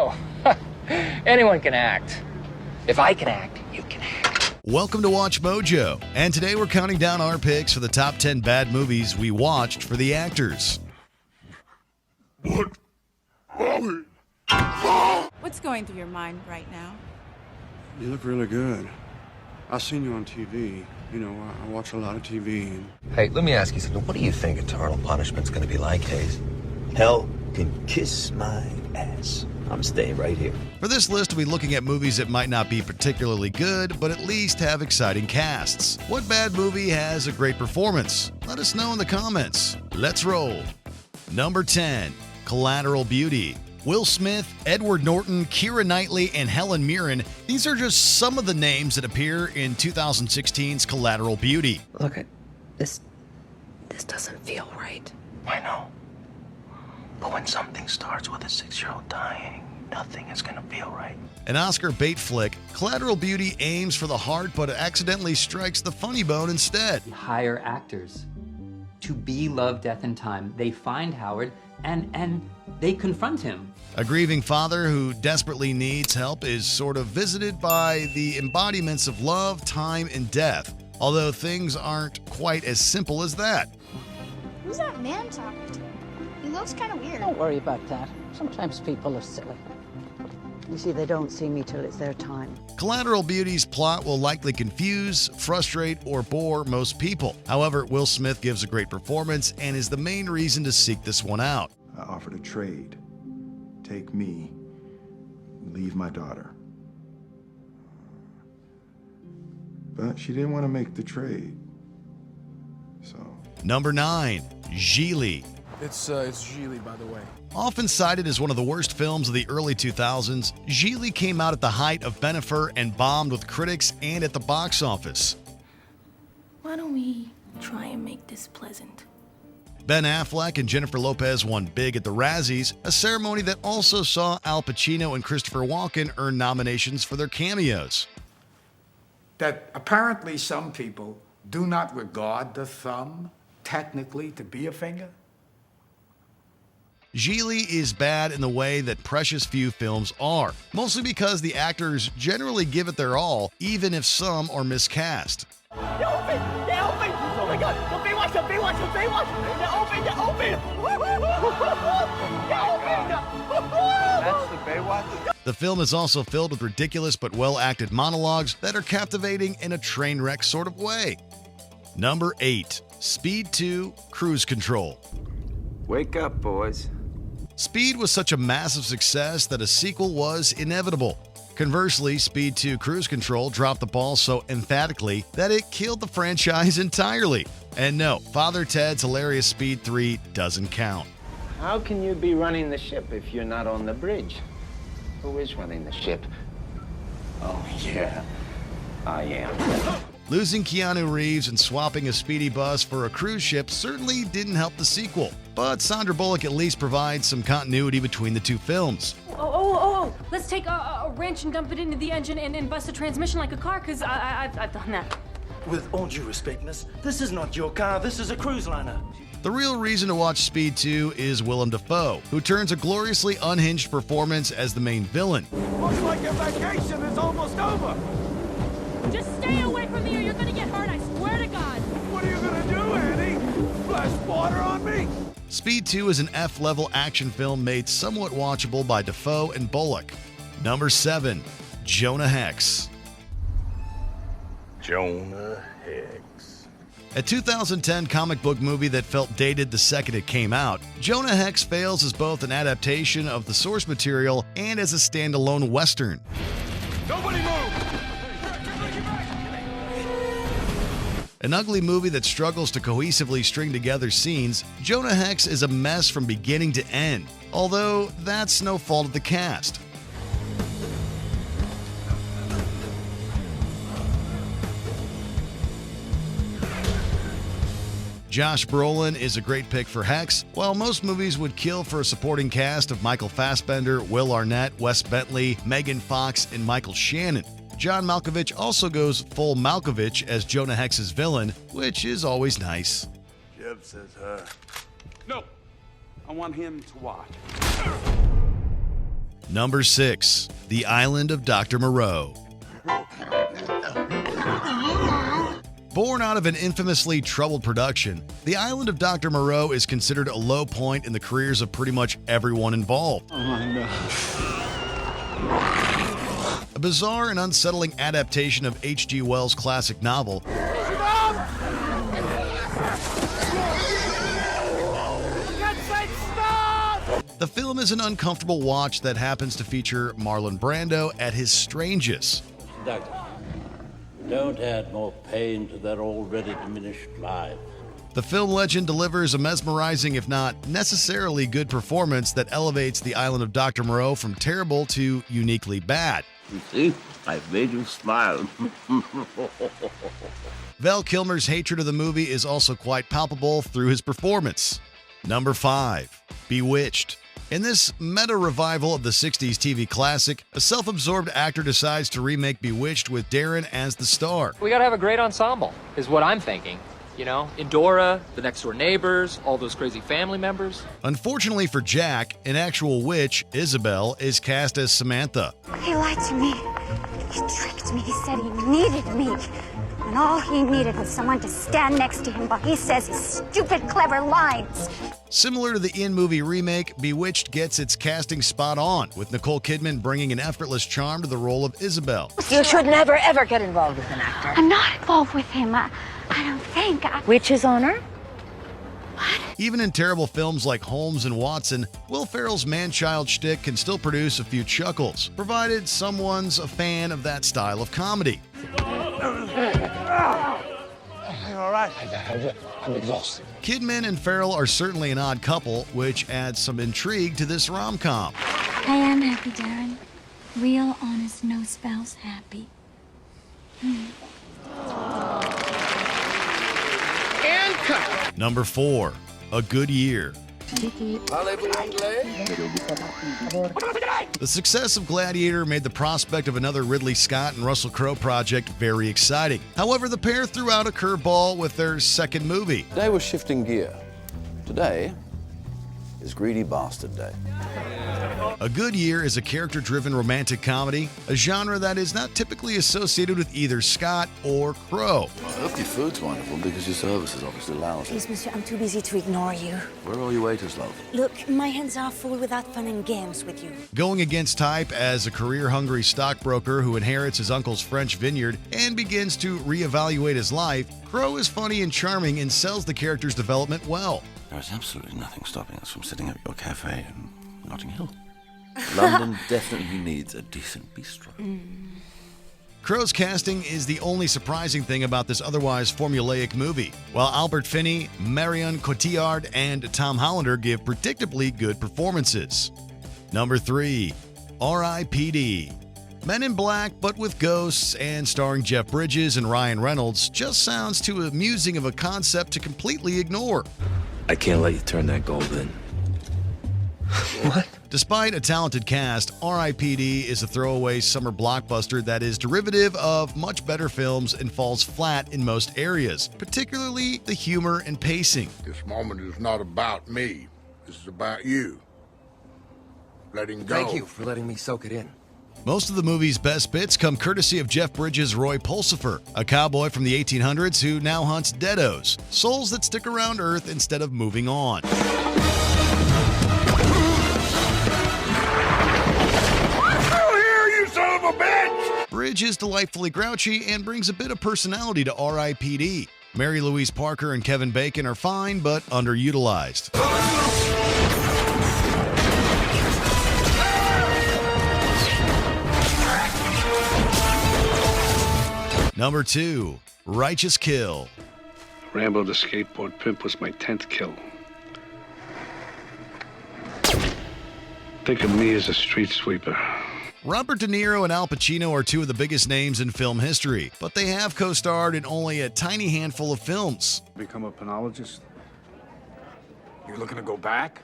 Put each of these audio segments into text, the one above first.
know. Anyone can act. If I can act, you can act. Welcome to WatchMojo, and today we're counting down our picks for the top 10 bad movies we watched for the actors. What's going through your mind right now? You look really good. I've seen you on TV. You know, I watch a lot of TV. Hey, let me ask you something. What do you think eternal punishment's gonna be like, Hayes? Hell can kiss my ass. I'm staying right here. For this list, we'll be looking at movies that might not be particularly good, but at least have exciting casts. What bad movie has a great performance? Let us know in the comments. Let's roll. Number 10, Collateral Beauty. Will Smith, Edward Norton, Keira Knightley, and Helen Mirren. These are just some of the names that appear in 2016's Collateral Beauty. Look, this doesn't feel right. I know. But when something starts with a 6-year-old dying, nothing is gonna feel right. An Oscar bait flick, Collateral Beauty aims for the heart but accidentally strikes the funny bone instead. Hire actors to be Love, Death, and Time. They find Howard and they confront him. A grieving father who desperately needs help is sort of visited by the embodiments of love, time, and death, although things aren't quite as simple as that. Who's that man talking to? He looks kind of weird. Don't worry about that. Sometimes people are silly. You see, they don't see me till it's their time. Collateral Beauty's plot will likely confuse, frustrate, or bore most people. However, Will Smith gives a great performance and is the main reason to seek this one out. I offered a trade. Take me, leave my daughter. But she didn't want to make the trade. So. Number 9, Gigli. It's Gigli, by the way. Often cited as one of the worst films of the early 2000s, Gigli came out at the height of Bennifer and bombed with critics and at the box office. Why don't we try and make this pleasant? Ben Affleck and Jennifer Lopez won big at the Razzies, a ceremony that also saw Al Pacino and Christopher Walken earn nominations for their cameos. That apparently some people do not regard the thumb technically to be a finger? Gigli is bad in the way that precious few films are, mostly because the actors generally give it their all, even if some are miscast. Oh my God! That's the Baywatch? The film is also filled with ridiculous but well-acted monologues that are captivating in a train wreck sort of way. Number 8, Speed 2, Cruise Control. Wake up, boys. Speed was such a massive success that a sequel was inevitable. Conversely, Speed 2 Cruise Control dropped the ball so emphatically that it killed the franchise entirely. And no, Father Ted's hilarious Speed 3 doesn't count. How can you be running the ship if you're not on the bridge? Who is running the ship? Oh, yeah, I am. Losing Keanu Reeves and swapping a speedy bus for a cruise ship certainly didn't help the sequel, but Sandra Bullock at least provides some continuity between the two films. Oh, let's take a wrench and dump it into the engine and bust a transmission like a car, because I've done that. With all due respect, miss, this is not your car, this is a cruise liner. The real reason to watch Speed 2 is Willem Dafoe, who turns a gloriously unhinged performance as the main villain. Looks like your vacation is almost over. Just stay away from me or you're gonna get hurt, I swear to God. What are you gonna do, Annie? Splash water on me? Speed 2 is an F-level action film made somewhat watchable by Dafoe and Bullock. Number 7, Jonah Hex. Jonah Hex. A 2010 comic book movie that felt dated the second it came out, Jonah Hex fails as both an adaptation of the source material and as a standalone Western. Nobody move! An ugly movie that struggles to cohesively string together scenes, Jonah Hex is a mess from beginning to end, although that's no fault of the cast. Josh Brolin is a great pick for Hex, while most movies would kill for a supporting cast of Michael Fassbender, Will Arnett, Wes Bentley, Megan Fox, and Michael Shannon. John Malkovich also goes full Malkovich as Jonah Hex's villain, which is always nice. Jeb says her. No, I want him to watch. Number 6. The Island of Dr. Moreau. Born out of an infamously troubled production, The Island of Dr. Moreau is considered a low point in the careers of pretty much everyone involved. Oh my God. A bizarre and unsettling adaptation of H.G. Wells' classic novel, the film is an uncomfortable watch that happens to feature Marlon Brando at his strangest. Doctor, don't add more pain to their already diminished lives. The film legend delivers a mesmerizing, if not necessarily good performance that elevates The Island of Dr. Moreau from terrible to uniquely bad. You see, I've made you smile. Val Kilmer's hatred of the movie is also quite palpable through his performance. Number 5. Bewitched. In this meta-revival of the 60s TV classic, a self-absorbed actor decides to remake Bewitched with Darren as the star. We gotta have a great ensemble, is what I'm thinking. You know, Endora, the next-door neighbors, all those crazy family members. Unfortunately for Jack, an actual witch, Isabel, is cast as Samantha. He lied to me. He tricked me. He said he needed me. And all he needed was someone to stand next to him while he says his stupid, clever lines. Similar to the in-movie remake, Bewitched gets its casting spot on, with Nicole Kidman bringing an effortless charm to the role of Isabel. You should never, ever get involved with an actor. I'm not involved with him. I don't think. Witch's honor? Even in terrible films like Holmes and Watson, Will Ferrell's man-child shtick can still produce a few chuckles, provided someone's a fan of that style of comedy. All right. I'm exhausted. Kidman and Ferrell are certainly an odd couple, which adds some intrigue to this rom-com. I am happy, Darren. Real, honest, no spouse happy. And cut. Number 4. A Good Year. The success of Gladiator made the prospect of another Ridley Scott and Russell Crowe project very exciting. However, the pair threw out a curveball with their second movie. Today we're shifting gear. Today is Greedy Bastard Day. A Good Year is a character-driven romantic comedy, a genre that is not typically associated with either Scott or Crowe. I hope your food's wonderful because your service is obviously lousy. Please, monsieur, I'm too busy to ignore you. Where are all your waiters, love? Look, my hands are full without fun and games with you. Going against type as a career-hungry stockbroker who inherits his uncle's French vineyard and begins to reevaluate his life, Crowe is funny and charming and sells the character's development well. There is absolutely nothing stopping us from sitting at your cafe in Notting Hill. London definitely needs a decent bistro. Crowe's casting is the only surprising thing about this otherwise formulaic movie, while Albert Finney, Marion Cotillard, and Tom Hollander give predictably good performances. Number 3. R.I.P.D. Men in Black, but with ghosts and starring Jeff Bridges and Ryan Reynolds, just sounds too amusing of a concept to completely ignore. I can't let you turn that gold in. What? Despite a talented cast, R.I.P.D. is a throwaway summer blockbuster that is derivative of much better films and falls flat in most areas, particularly the humor and pacing. This moment is not about me. This is about you. Letting go. Thank you for letting me soak it in. Most of the movie's best bits come courtesy of Jeff Bridges' Roy Pulsifer, a cowboy from the 1800s who now hunts deados, souls that stick around Earth instead of moving on. Bridge is delightfully grouchy and brings a bit of personality to R.I.P.D. Mary Louise Parker and Kevin Bacon are fine, but underutilized. Number 2. Righteous Kill. Rambo the skateboard pimp was my 10th kill. Think of me as a street sweeper. Robert De Niro and Al Pacino are two of the biggest names in film history, but they have co-starred in only a tiny handful of films. Become a penologist? You looking to go back?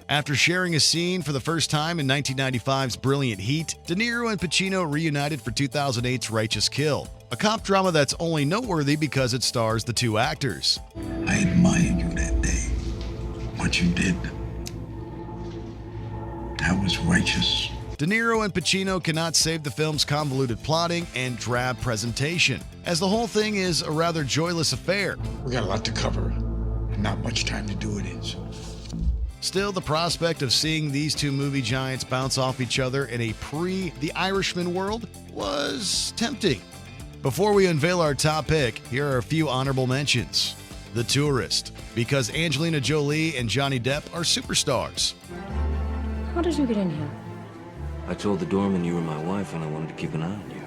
After sharing a scene for the first time in 1995's Brilliant Heat, De Niro and Pacino reunited for 2008's Righteous Kill, a cop drama that's only noteworthy because it stars the two actors. I admired you that day. What you did, that was righteous. De Niro and Pacino cannot save the film's convoluted plotting and drab presentation, as the whole thing is a rather joyless affair. We got a lot to cover, and not much time to do it in. Still, the prospect of seeing these two movie giants bounce off each other in a pre-The Irishman world was tempting. Before we unveil our top pick, here are a few honorable mentions. The Tourist, because Angelina Jolie and Johnny Depp are superstars. How did you get in here? I told the doorman you were my wife and I wanted to keep an eye on you.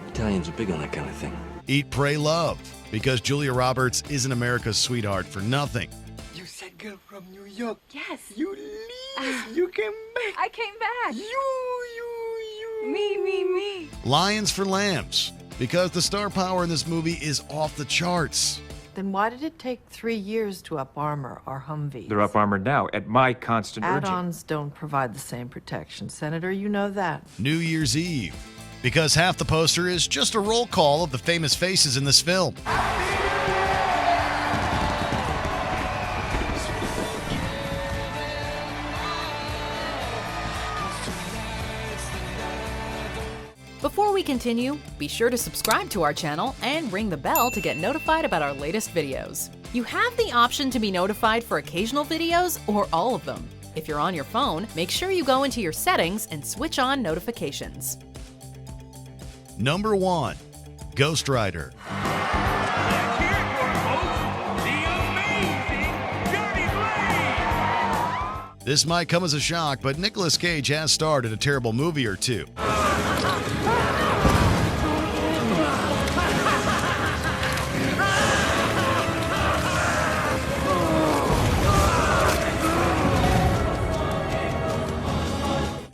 Italians are big on that kind of thing. Eat, Pray, Love, because Julia Roberts isn't America's sweetheart for nothing. You said girl from New York. Yes. You leave. You came back. I came back. You. Me. Lions for Lambs, because the star power in this movie is off the charts. Then why did it take 3 years to up-armor our Humvees? They're up-armored now, at my constant urging. Add-ons don't provide the same protection, Senator, you know that. New Year's Eve, because half the poster is just a roll call of the famous faces in this film. Before we continue, be sure to subscribe to our channel and ring the bell to get notified about our latest videos. You have the option to be notified for occasional videos or all of them. If you're on your phone, make sure you go into your settings and switch on notifications. Number 1, Ghost Rider. This might come as a shock, but Nicolas Cage has starred in a terrible movie or two.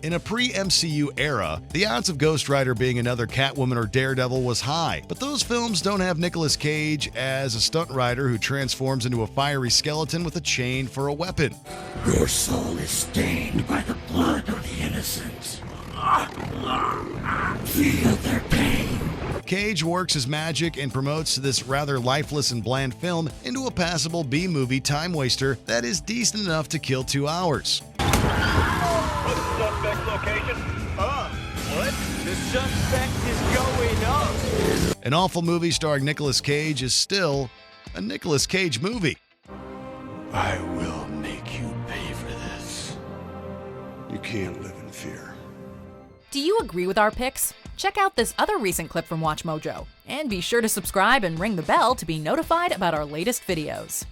In a pre-MCU era, the odds of Ghost Rider being another Catwoman or Daredevil was high, but those films don't have Nicolas Cage as a stunt rider who transforms into a fiery skeleton with a chain for a weapon. Your soul is stained by the blood of the innocent. Feel their pain. Cage works his magic and promotes this rather lifeless and bland film into a passable B-movie time waster that is decent enough to kill 2 hours. Suspect location. What? The suspect is going up. An awful movie starring Nicolas Cage is still a Nicolas Cage movie. I will make you pay for this. You can't live in fear. Do you agree with our picks? Check out this other recent clip from WatchMojo, and be sure to subscribe and ring the bell to be notified about our latest videos.